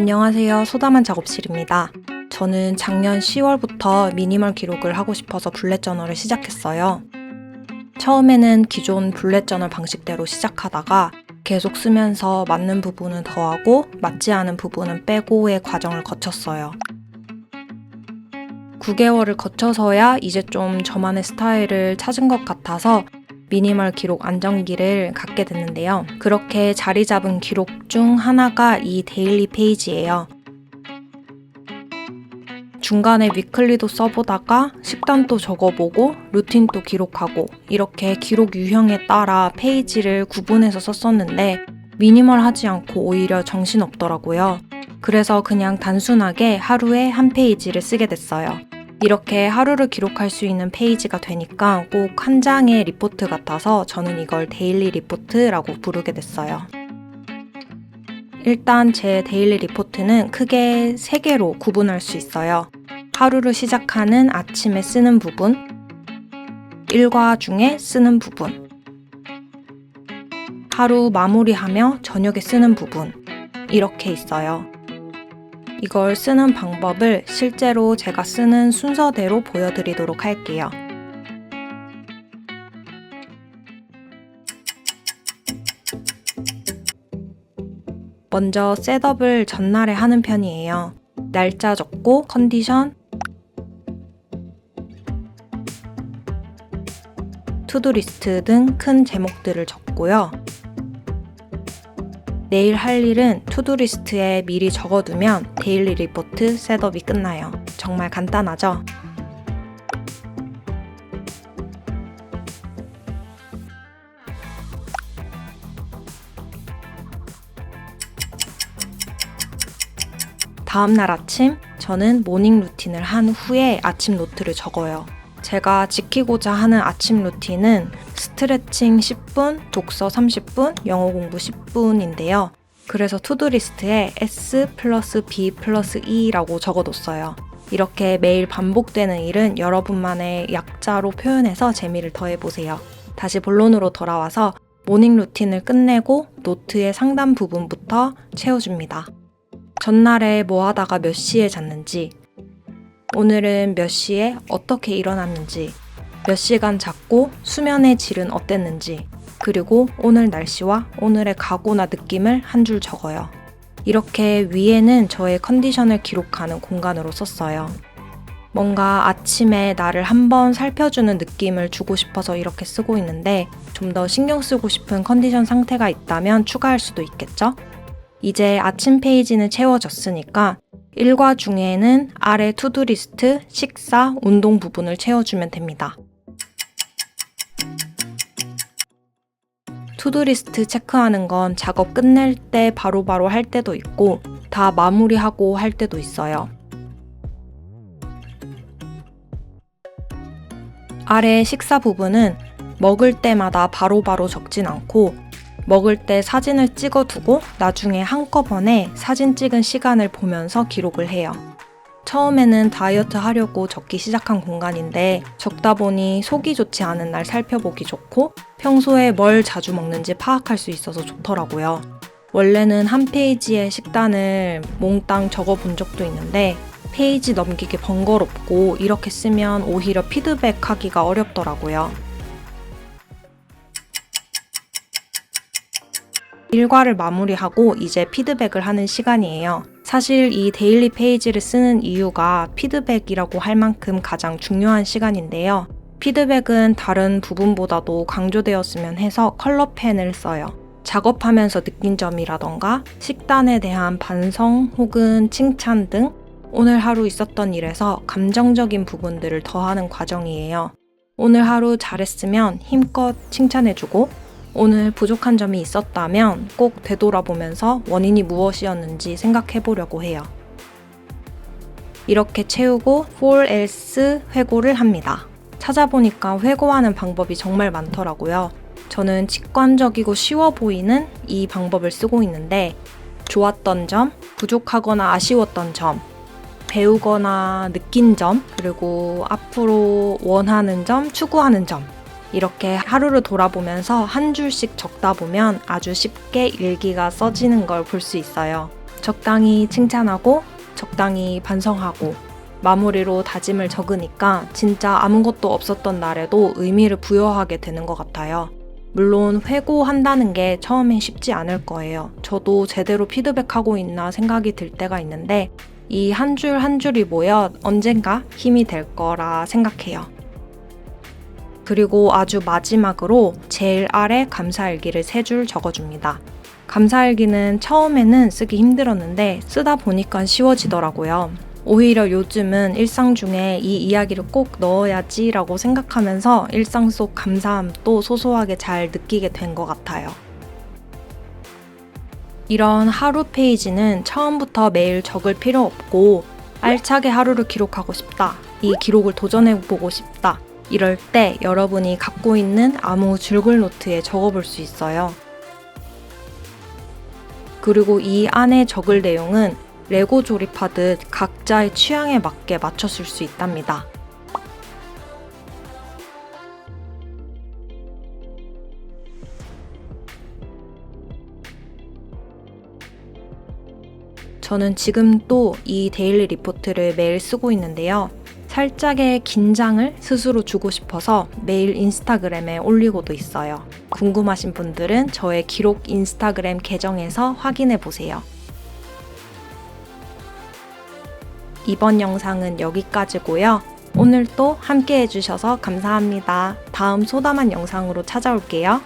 안녕하세요. 소담한 작업실입니다. 저는 작년 10월부터 미니멀 기록을 하고 싶어서 블렛 저널을 시작했어요. 처음에는 기존 블렛 저널 방식대로 시작하다가 계속 쓰면서 맞는 부분은 더하고 맞지 않은 부분은 빼고의 과정을 거쳤어요. 9개월을 거쳐서야 이제 좀 저만의 스타일을 찾은 것 같아서 미니멀 기록 안정기를 갖게 됐는데요. 그렇게 자리 잡은 기록 중 하나가 이 데일리 페이지예요. 중간에 위클리도 써보다가 식단도 적어보고 루틴도 기록하고 이렇게 기록 유형에 따라 페이지를 구분해서 썼었는데 미니멀하지 않고 오히려 정신없더라고요. 그래서 그냥 단순하게 하루에 한 페이지를 쓰게 됐어요. 이렇게 하루를 기록할 수 있는 페이지가 되니까 꼭 한 장의 리포트 같아서 저는 이걸 데일리 리포트라고 부르게 됐어요. 일단 제 데일리 리포트는 크게 3개로 구분할 수 있어요. 하루를 시작하는 아침에 쓰는 부분, 일과 중에 쓰는 부분, 하루 마무리하며 저녁에 쓰는 부분, 이렇게 있어요. 이걸 쓰는 방법을 실제로 제가 쓰는 순서대로 보여드리도록 할게요. 먼저 셋업을 전날에 하는 편이에요. 날짜 적고 컨디션, 투두리스트 등 큰 제목들을 적고요. 내일 할 일은 투두리스트에 미리 적어두면 데일리 리포트 셋업이 끝나요. 정말 간단하죠? 다음날 아침, 저는 모닝 루틴을 한 후에 아침 노트를 적어요. 제가 지키고자 하는 아침 루틴은 스트레칭 10분, 독서 30분, 영어 공부 10분인데요. 그래서 투두리스트에 S 플러스 B 플러스 E라고 적어뒀어요. 이렇게 매일 반복되는 일은 여러분만의 약자로 표현해서 재미를 더해보세요. 다시 본론으로 돌아와서 모닝 루틴을 끝내고 노트의 상단 부분부터 채워줍니다. 전날에 뭐 하다가 몇 시에 잤는지, 오늘은 몇 시에 어떻게 일어났는지, 몇 시간 잤고 수면의 질은 어땠는지, 그리고 오늘 날씨와 오늘의 각오나 느낌을 한 줄 적어요. 이렇게 위에는 저의 컨디션을 기록하는 공간으로 썼어요. 뭔가 아침에 나를 한번 살펴주는 느낌을 주고 싶어서 이렇게 쓰고 있는데 좀 더 신경 쓰고 싶은 컨디션 상태가 있다면 추가할 수도 있겠죠? 이제 아침 페이지는 채워졌으니까 일과 중에는 아래 투두리스트, 식사, 운동 부분을 채워주면 됩니다. 투두리스트 체크하는 건 작업 끝낼 때 바로바로 할 때도 있고 다 마무리하고 할 때도 있어요. 아래 식사 부분은 먹을 때마다 바로바로 적진 않고 먹을 때 사진을 찍어두고 나중에 한꺼번에 사진 찍은 시간을 보면서 기록을 해요. 처음에는 다이어트 하려고 적기 시작한 공간인데 적다 보니 속이 좋지 않은 날 살펴보기 좋고 평소에 뭘 자주 먹는지 파악할 수 있어서 좋더라고요. 원래는 한 페이지의 식단을 몽땅 적어본 적도 있는데 페이지 넘기기 번거롭고 이렇게 쓰면 오히려 피드백하기가 어렵더라고요. 일과를 마무리하고 이제 피드백을 하는 시간이에요. 사실 이 데일리 페이지를 쓰는 이유가 피드백이라고 할 만큼 가장 중요한 시간인데요. 피드백은 다른 부분보다도 강조되었으면 해서 컬러펜을 써요. 작업하면서 느낀 점이라던가 식단에 대한 반성 혹은 칭찬 등 오늘 하루 있었던 일에서 감정적인 부분들을 더하는 과정이에요. 오늘 하루 잘했으면 힘껏 칭찬해주고 오늘 부족한 점이 있었다면 꼭 되돌아보면서 원인이 무엇이었는지 생각해보려고 해요. 이렇게 채우고 for else 회고를 합니다. 찾아보니까 회고하는 방법이 정말 많더라고요. 저는 직관적이고 쉬워 보이는 이 방법을 쓰고 있는데 좋았던 점, 부족하거나 아쉬웠던 점, 배우거나 느낀 점, 그리고 앞으로 원하는 점, 추구하는 점 이렇게 하루를 돌아보면서 한 줄씩 적다 보면 아주 쉽게 일기가 써지는 걸 볼 수 있어요. 적당히 칭찬하고 적당히 반성하고 마무리로 다짐을 적으니까 진짜 아무것도 없었던 날에도 의미를 부여하게 되는 것 같아요. 물론 회고한다는 게 처음엔 쉽지 않을 거예요. 저도 제대로 피드백하고 있나 생각이 들 때가 있는데 이 한 줄 한 줄이 모여 언젠가 힘이 될 거라 생각해요. 그리고 아주 마지막으로 제일 아래 감사일기를 3줄 적어줍니다. 감사일기는 처음에는 쓰기 힘들었는데 쓰다 보니까 쉬워지더라고요. 오히려 요즘은 일상 중에 이 이야기를 꼭 넣어야지 라고 생각하면서 일상 속 감사함도 소소하게 잘 느끼게 된 것 같아요. 이런 하루 페이지는 처음부터 매일 적을 필요 없고 알차게 하루를 기록하고 싶다. 이 기록을 도전해보고 싶다. 이럴 때 여러분이 갖고 있는 아무 줄글 노트에 적어볼 수 있어요. 그리고 이 안에 적을 내용은 레고 조립하듯 각자의 취향에 맞게 맞춰 쓸 수 있답니다. 저는 지금 또 이 데일리 리포트를 매일 쓰고 있는데요. 살짝의 긴장을 스스로 주고 싶어서 매일 인스타그램에 올리고도 있어요. 궁금하신 분들은 저의 기록 인스타그램 계정에서 확인해 보세요. 이번 영상은 여기까지고요. 오늘 또 함께 해주셔서 감사합니다. 다음 소담한 영상으로 찾아올게요.